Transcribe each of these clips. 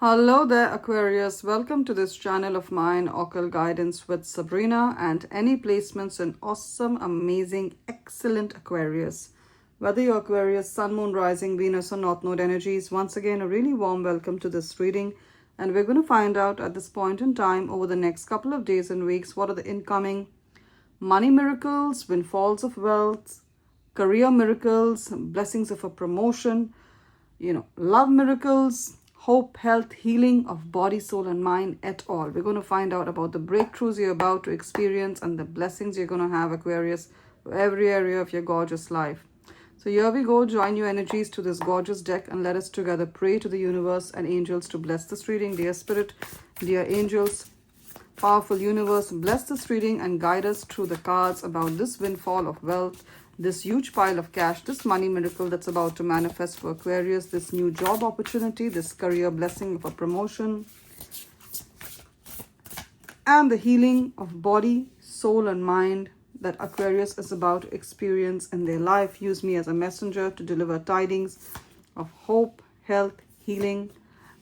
Hello there, Aquarius. Welcome to this channel of mine, Occult Guidance with Sabrina, and any placements in awesome, amazing, excellent Aquarius. Whether you're Aquarius, Sun, Moon, Rising, Venus, or North Node energies, once again, a really warm welcome to this reading. And we're going to find out at this point in time, over the next couple of days and weeks, what are the incoming money miracles, windfalls of wealth, career miracles, blessings of a promotion, love miracles, hope, health, healing of body, soul, and mind at all. We're going to find out about the breakthroughs you're about to experience and the blessings you're going to have, Aquarius, for every area of your gorgeous life. So here we go. Join your energies to this gorgeous deck and let us together pray to the universe and angels to bless this reading. Dear Spirit, dear angels, powerful universe, bless this reading and guide us through the cards about this windfall of wealth, this huge pile of cash, this money miracle that's about to manifest for Aquarius, this new job opportunity, this career blessing of a promotion, and the healing of body, soul, and mind that Aquarius is about to experience in their life. Use me as a messenger to deliver tidings of hope, health, healing,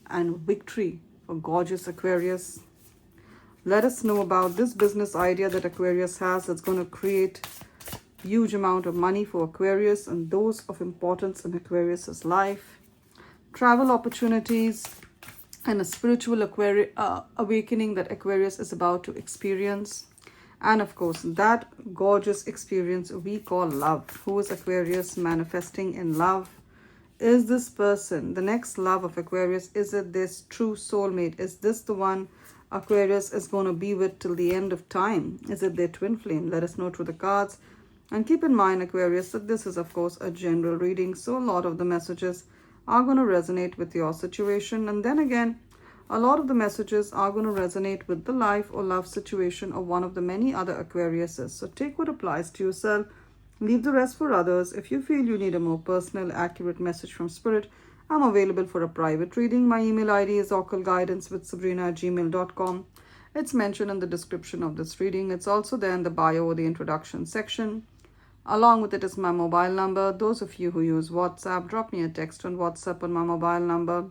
and victory for gorgeous Aquarius. Let us know about this business idea that Aquarius has that's going to create huge amount of money for Aquarius and those of importance in Aquarius's life. Travel opportunities and a spiritual awakening that Aquarius is about to experience. And of course, that gorgeous experience we call love. Who is Aquarius manifesting in love? Is this person the next love of Aquarius? Is it this true soulmate? Is this the one Aquarius is going to be with till the end of time? Is it their twin flame? Let us know through the cards. And keep in mind, Aquarius, that this is, of course, a general reading. So a lot of the messages are going to resonate with your situation. And then again, a lot of the messages are going to resonate with the life or love situation of one of the many other Aquariuses. So take what applies to yourself. Leave the rest for others. If you feel you need a more personal, accurate message from Spirit, I'm available for a private reading. My email ID is occultguidancewithsabrina@gmail.com. It's mentioned in the description of this reading. It's also there in the bio or the introduction section. Along with it is my mobile number. Those of you who use WhatsApp, drop me a text on WhatsApp on my mobile number.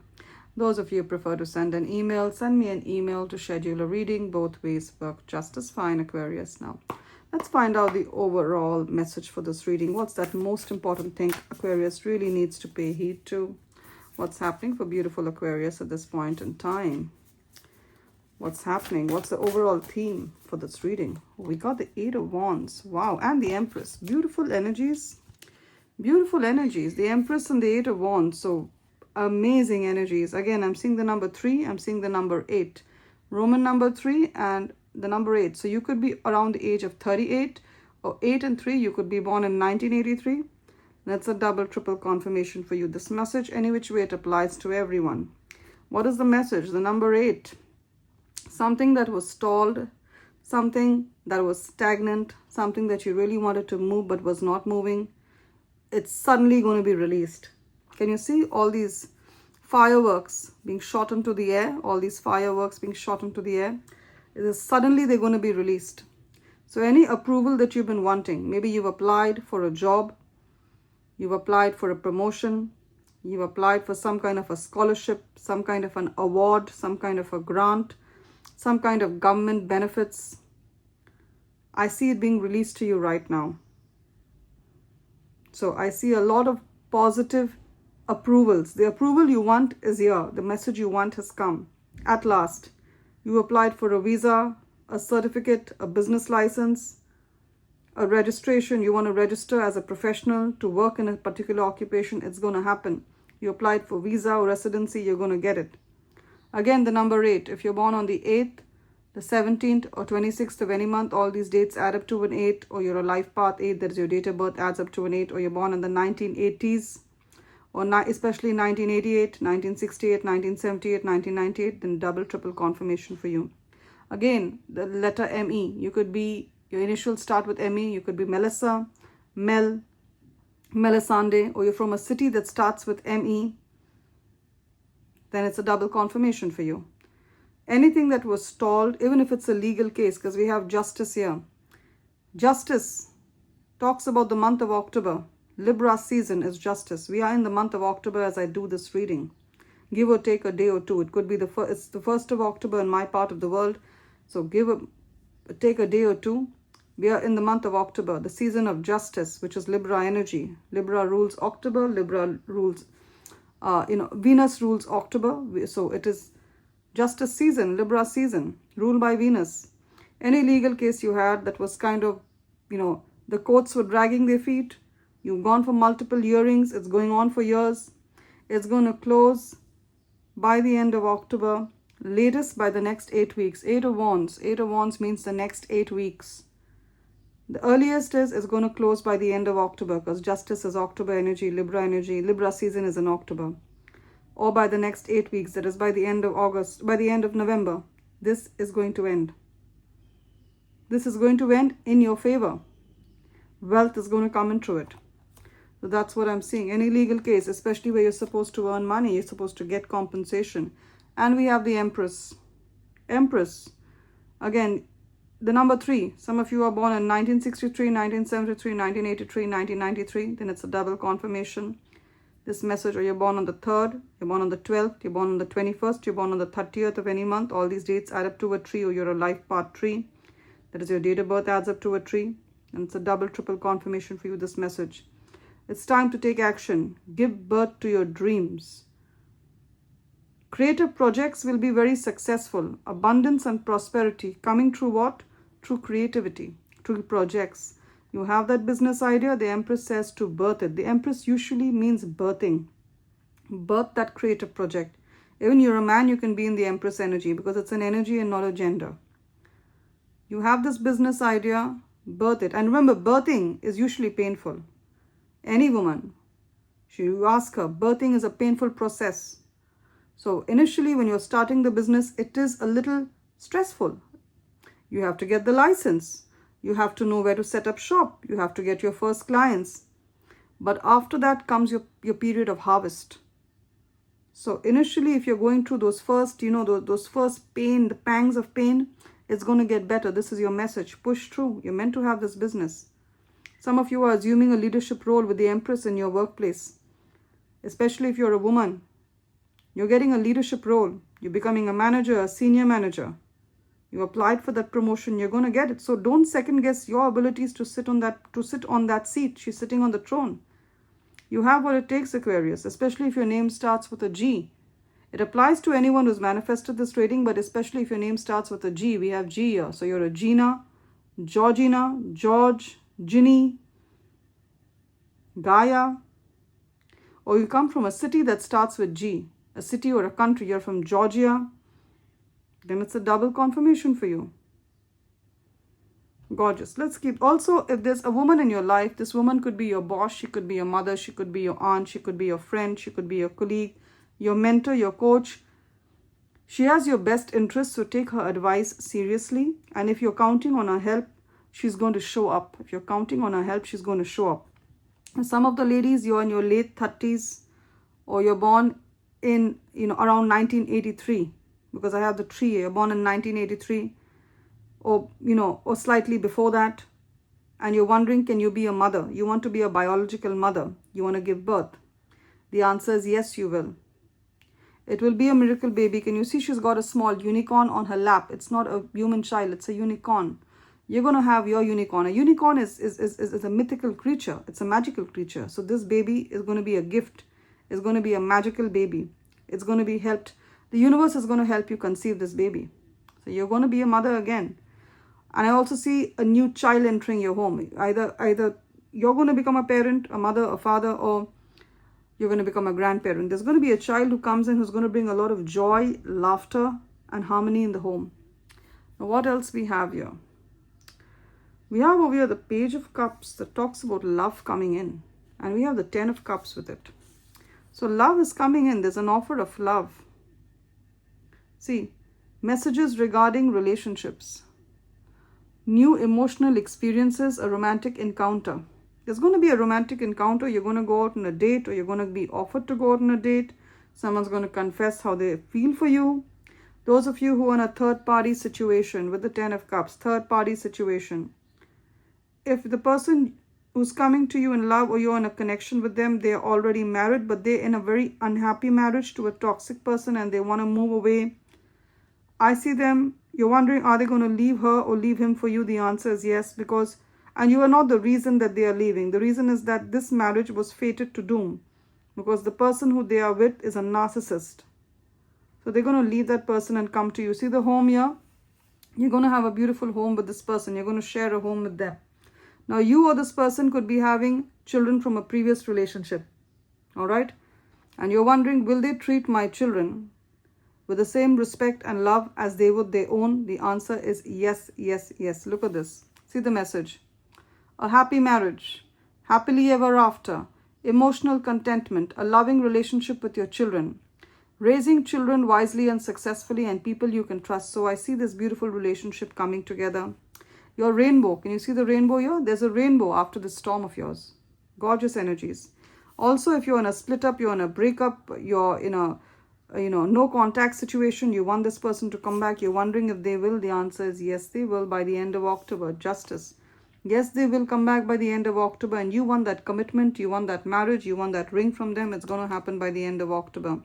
Those of you who prefer to send an email, send me an email to schedule a reading. Both ways work just as fine, Aquarius. Now, let's find out the overall message for this reading. What's that most important thing Aquarius really needs to pay heed to? What's happening for beautiful Aquarius at this point in time? What's happening? What's the overall theme for this reading? We got the Eight of Wands. Wow. And the Empress. Beautiful energies. Beautiful energies. The Empress and the Eight of Wands. So amazing energies. Again, I'm seeing the number 3. I'm seeing the number 8. Roman number 3 and the number 8. So you could be around the age of 38 or 8 and 3. You could be born in 1983. That's a double, triple confirmation for you. This message, any which way it applies to everyone. What is the message? The number 8. Something that was stalled, something that was stagnant, something that you really wanted to move but was not moving. It's suddenly going to be released. Can you see all these fireworks being shot into the air? All these fireworks being shot into the air. Suddenly they're going to be released. So any approval that you've been wanting, maybe you've applied for a job, you've applied for a promotion, you've applied for some kind of a scholarship, some kind of an award, some kind of a grant, some kind of government benefits. I see it being released to you right now. So I see a lot of positive approvals. The approval you want is here. The message you want has come. At last, you applied for a visa, a certificate, a business license, a registration. You want to register as a professional to work in a particular occupation. It's going to happen. You applied for visa or residency. You're going to get it. Again, the number 8. If you're born on the 8th, the 17th, or 26th of any month, all these dates add up to an 8, or you're a life path 8, that is your date of birth, adds up to an 8, or you're born in the 1980s, or especially 1988, 1968, 1978, 1998, then double, triple confirmation for you. Again, the letter M-E. You could be, your initials start with M-E. You could be Melissa, Mel, Melisande, or you're from a city that starts with M-E. Then it's a double confirmation for you. Anything that was stalled, even if it's a legal case, because we have justice here. Justice talks about the month of October. Libra season is justice. We are in the month of October as I do this reading. Give or take a day or two. It could be it's the 1st of October in my part of the world. So take a day or two. We are in the month of October, the season of justice, which is Libra energy. Libra rules October. Libra rules, Venus rules October. So it is justice season, Libra season, ruled by Venus. Any legal case you had that was kind of, the courts were dragging their feet. You've gone for multiple hearings. It's going on for years. It's going to close by the end of October, latest by the next 8 weeks. 8 of Wands. 8 of Wands means the next 8 weeks. The earliest is going to close by the end of October, because justice is October energy, Libra season is in October. Or by the next 8 weeks, that is by the end of August, by the end of November. This is going to end. This is going to end in your favor. Wealth is going to come into it. So that's what I'm seeing. Any legal case, especially where you're supposed to earn money, you're supposed to get compensation. And we have the Empress. Empress. Again, the number 3. Some of you are born in 1963, 1973, 1983, 1993. Then it's a double confirmation. This message, or you're born on the 3rd, you're born on the 12th, you're born on the 21st, you're born on the 30th of any month. All these dates add up to a tree, or you're a life part tree. That is, your date of birth adds up to a tree. And it's a double, triple confirmation for you, this message. It's time to take action. Give birth to your dreams. Creative projects will be very successful. Abundance and prosperity coming through what? Through creativity, through projects. You have that business idea, the Empress says to birth it. The Empress usually means birthing. Birth that creative project. Even you're a man, you can be in the Empress energy, because it's an energy and not a gender. You have this business idea, birth it. And remember, birthing is usually painful. Any woman, you ask her, birthing is a painful process. So initially when you're starting the business, it is a little stressful. You have to get the license. You have to know where to set up shop. You have to get your first clients. But after that comes your period of harvest. So initially, if you're going through those first, those first pain, the pangs of pain, it's going to get better. This is your message. Push through. You're meant to have this business. Some of you are assuming a leadership role with the Empress in your workplace. Especially if you're a woman. You're getting a leadership role. You're becoming a manager, a senior manager. You applied for that promotion. You're going to get it. So don't second guess your abilities to sit on that seat. She's sitting on the throne. You have what it takes, Aquarius, especially if your name starts with a G. It applies to anyone who's manifested this rating, but especially if your name starts with a G. We have G here. So you're a Gina, Georgina, George, Ginny, Gaia, or you come from a city that starts with G, a city or a country. You're from Georgia, then it's a double confirmation for you. Gorgeous. Let's keep. Also, if there's a woman in your life, this woman could be your boss, she could be your mother, she could be your aunt, she could be your friend, she could be your colleague, your mentor, your coach. She has your best interests, so take her advice seriously. And if you're counting on her help, she's going to show up. If you're counting on her help, she's going to show up. And some of the ladies, you're in your late 30s, or you're born in, around 1983, because I have the tree. You're born in 1983, or, or slightly before that. And you're wondering, can you be a mother? You want to be a biological mother. You want to give birth. The answer is yes, you will. It will be a miracle baby. Can you see she's got a small unicorn on her lap? It's not a human child. It's a unicorn. You're going to have your unicorn. A unicorn is a mythical creature. It's a magical creature. So this baby is going to be a gift. It's going to be a magical baby. It's going to be helped. The universe is going to help you conceive this baby. So you're going to be a mother again. And I also see a new child entering your home. Either you're going to become a parent, a mother, a father, or you're going to become a grandparent. There's going to be a child who comes in who's going to bring a lot of joy, laughter, and harmony in the home. Now, what else we have here? We have over here the Page of Cups that talks about love coming in. And we have the 10 of Cups with it. So love is coming in. There's an offer of love. See, messages regarding relationships. New emotional experiences, a romantic encounter. There's going to be a romantic encounter. You're going to go out on a date, or you're going to be offered to go out on a date. Someone's going to confess how they feel for you. Those of you who are in a third-party situation with the 10 of Cups, third-party situation. If the person who's coming to you in love, or you're in a connection with them, they're already married, but they're in a very unhappy marriage to a toxic person and they want to move away. I see them, you're wondering, are they going to leave her or leave him for you? The answer is yes, because, and you are not the reason that they are leaving. The reason is that this marriage was fated to doom, because the person who they are with is a narcissist. So they're going to leave that person and come to you. See the home here? You're going to have a beautiful home with this person. You're going to share a home with them. Now you or this person could be having children from a previous relationship. All right? And you're wondering, will they treat my children with the same respect and love as they would their own? The answer is yes, yes, yes. Look at this. See the message. A happy marriage, happily ever after, emotional contentment, a loving relationship with your children, raising children wisely and successfully, and people you can trust. So I see this beautiful relationship coming together. Your rainbow, can you see the rainbow here? There's a rainbow after this storm of yours. Gorgeous energies. Also, if you're in a split up, you're in a breakup, you're in a no contact situation, you want this person to come back, you're wondering if they will. The answer is yes, they will by the end of October. Justice. Yes, they will come back by the end of October, and you want that commitment, you want that marriage, you want that ring from them. It's going to happen by the end of October.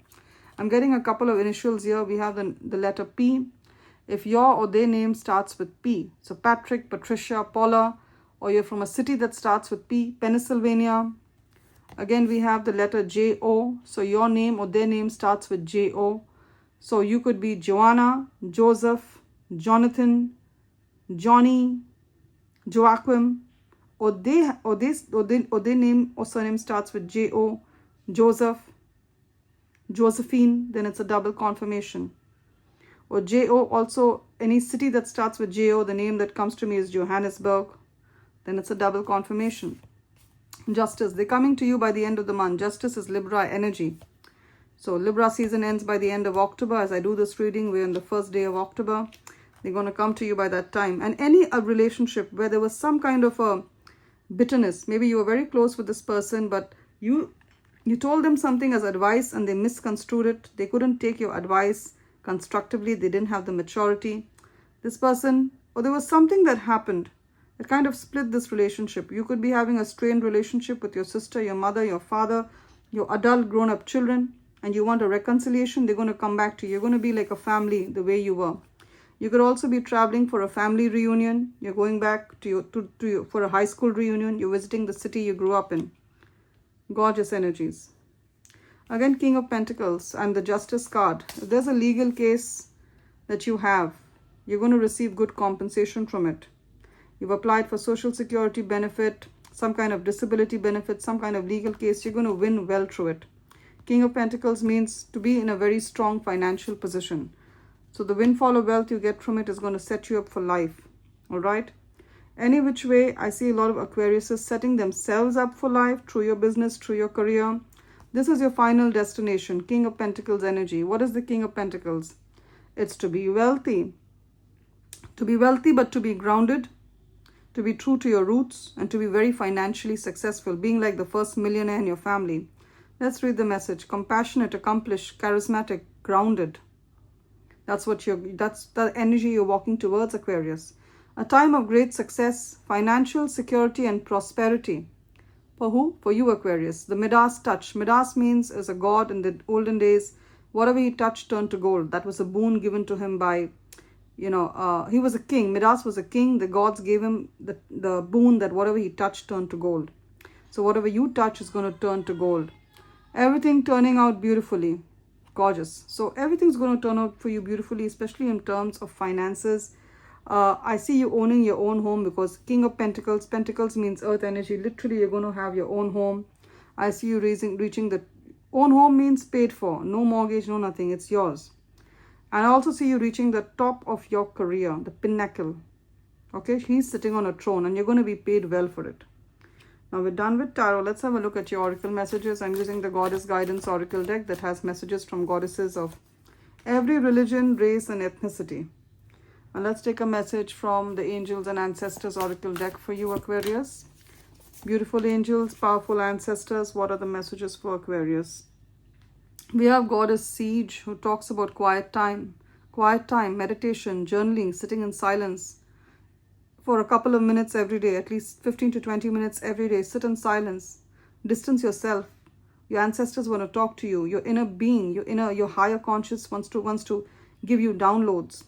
I'm getting a couple of initials here. We have the letter P. If your or their name starts with P, so Patrick, Patricia, Paula, or you're from a city that starts with P, Pennsylvania. Again, we have the letter J-O. So your name or their name starts with J-O. So you could be Joanna, Joseph, Jonathan, Johnny, Joachim, or their name or surname starts with J-O, Joseph, Josephine, then it's a double confirmation. Or J-O, also any city that starts with J-O, the name that comes to me is Johannesburg, then it's a double confirmation. Justice, they're coming to you by the end of the month. Justice is Libra energy. So Libra season ends by the end of October. As I do this reading, we're on the first day of October. They're going to come to you by that time. And any relationship where there was some kind of a bitterness, maybe you were very close with this person, but you told them something as advice and they misconstrued it. They couldn't take your advice constructively. They didn't have the maturity. This person, or there was something that happened that kind of split this relationship. You could be having a strained relationship with your sister, your mother, your father, your adult grown-up children, and you want a reconciliation. They're going to come back to you. You're going to be like a family the way you were. You could also be traveling for a family reunion. You're going back for a high school reunion. You're visiting the city you grew up in. Gorgeous energies. Again, King of Pentacles and the Justice card. If there's a legal case that you have, you're going to receive good compensation from it. You've applied for Social Security benefit, some kind of disability benefit, some kind of legal case. You're going to win well through it. King of Pentacles means to be in a very strong financial position. So the windfall of wealth you get from it is going to set you up for life. All right? Any which way, I see a lot of Aquariuses setting themselves up for life through your business, through your career. This is your final destination. King of Pentacles energy. What is the King of Pentacles? It's to be wealthy. To be wealthy, but to be grounded, to be true to your roots, and to be very financially successful, being like the first millionaire in your family. Let's read the message. Compassionate, accomplished, charismatic, grounded. That's the energy you're walking towards, Aquarius. A time of great success, financial security and prosperity. For who? For you, Aquarius. The Midas touch. Midas means as a god in the olden days, whatever he touched turned to gold. That was a boon given to him by, he was a king. Midas was a king. The gods gave him the boon that whatever he touched turned to gold. So whatever you touch is going to turn to gold. Everything turning out beautifully. Gorgeous. So everything's going to turn out for you beautifully, especially in terms of finances. I see you owning your own home because King of Pentacles, Pentacles means earth energy. Literally, you're going to have your own home. I see you reaching the own home means paid for. No mortgage, no nothing. It's yours. And I also see you reaching the top of your career, the pinnacle. Okay, he's sitting on a throne and you're going to be paid well for it. Now we're done with tarot. Let's have a look at your oracle messages. I'm using the Goddess Guidance Oracle deck that has messages from goddesses of every religion, race, and ethnicity. And let's take a message from the Angels and Ancestors Oracle deck for you, Aquarius. Beautiful angels, powerful ancestors. What are the messages for Aquarius? We have Goddess Siege, who talks about quiet time, meditation, journaling, sitting in silence. for a couple of minutes every day, at least 15 to 20 minutes every day. Sit in silence. Distance yourself. Your ancestors want to talk to you. Your inner being, your higher conscious wants to give you downloads.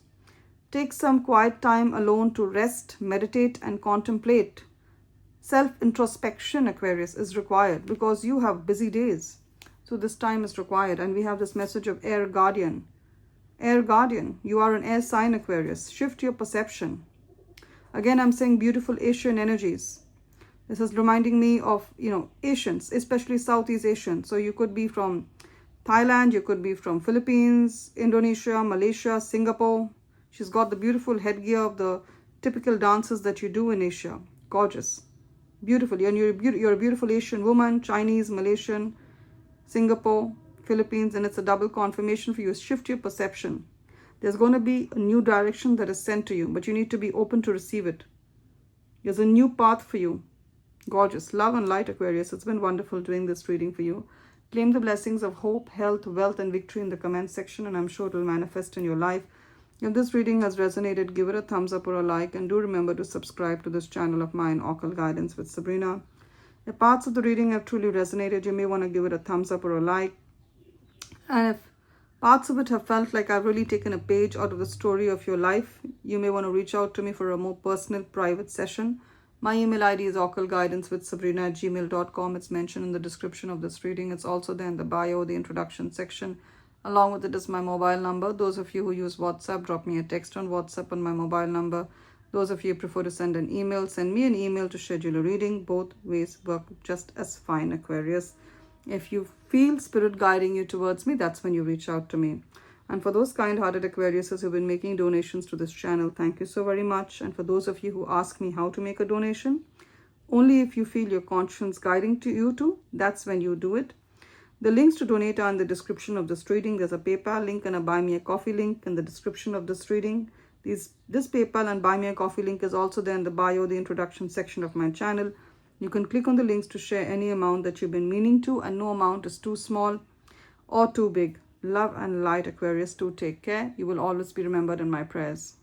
Take some quiet time alone to rest, meditate, and contemplate. Self-introspection, Aquarius, is required because you have busy days. So this time is required. And we have this message of Air Guardian. Air Guardian, you are an air sign, Aquarius. Shift your perception. Again, I'm saying beautiful Asian energies. This is reminding me of, Asians, especially Southeast Asian. So you could be from Thailand, you could be from Philippines, Indonesia, Malaysia, Singapore. She's got the beautiful headgear of the typical dances that you do in Asia. Gorgeous. Beautiful. And you're a beautiful Asian woman, Chinese, Malaysian, Singapore, Philippines, and it's a double confirmation for you. Shift your perception. There's going to be a new direction that is sent to you, but you need to be open to receive it. There's a new path for you. Gorgeous. Love and light, Aquarius. It's been wonderful doing this reading for you. Claim the blessings of hope, health, wealth, and victory in the comment section, and I'm sure it will manifest in your life. If this reading has resonated, give it a thumbs up or a like, and do remember to subscribe to this channel of mine, Occult Guidance with Sabrina. If parts of the reading have truly resonated, you may want to give it a thumbs up or a like. And if parts of it have felt like I've really taken a page out of the story of your life, you may want to reach out to me for a more personal, private session. My email ID is occultguidancewithsabrina@gmail.com. It's mentioned in the description of this reading. It's also there in the bio, the introduction section. Along with it is my mobile number. Those of you who use WhatsApp, drop me a text on WhatsApp on my mobile number. Those of you who prefer to send an email, send me an email to schedule a reading. Both ways work just as fine, Aquarius. If you feel spirit guiding you towards me, that's when you reach out to me. And for those kind-hearted Aquariuses who've been making donations to this channel, thank you so very much. And for those of you who ask me how to make a donation, only if you feel your conscience guiding to you to, that's when you do it. The links to donate are in the description of this reading. There's a PayPal link and a Buy Me a Coffee link in the description of this reading. This PayPal and Buy Me a Coffee link is also there in the bio, the introduction section of my channel. You can click on the links to share any amount that you've been meaning to, and no amount is too small or too big. Love and light, Aquarius. Do take care. You will always be remembered in my prayers.